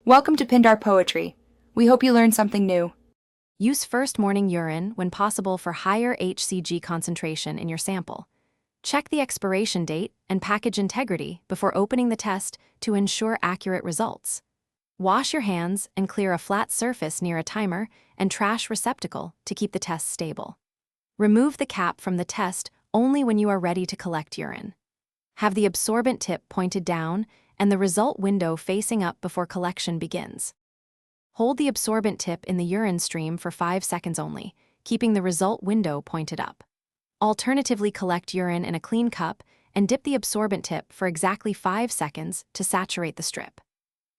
Welcome to Pindar Poetry. We hope you learned something new. Use first morning urine when possible for higher HCG concentration in your sample. Check the expiration date and package integrity before opening the test to ensure accurate results. Wash your hands and clear a flat surface near a timer and trash receptacle to keep the test stable. Remove the cap from the test only when you are ready to collect urine. Have the absorbent tip pointed down and the result window facing up before collection begins. Hold the absorbent tip in the urine stream for 5 seconds only, keeping the result window pointed up. Alternatively, collect urine in a clean cup and dip the absorbent tip for exactly 5 seconds to saturate the strip.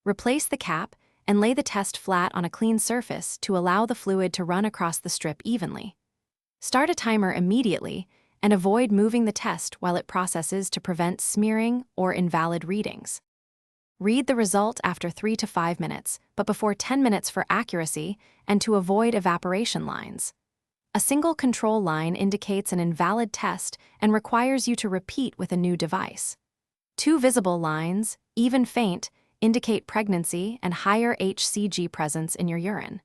Replace the cap and lay the test flat on a clean surface to allow the fluid to run across the strip evenly. Start a timer immediately and avoid moving the test while it processes to prevent smearing or invalid readings. Read the result after 3 to 5 minutes, but before 10 minutes for accuracy and to avoid evaporation lines. A single control line indicates an invalid test and requires you to repeat with a new device. 2 visible lines, even faint, indicate pregnancy and higher HCG presence in your urine.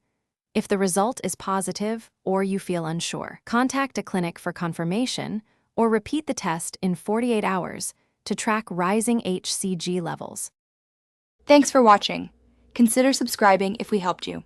If the result is positive or you feel unsure, contact a clinic for confirmation or repeat the test in 48 hours to track rising HCG levels. Thanks for watching. Consider subscribing if we helped you.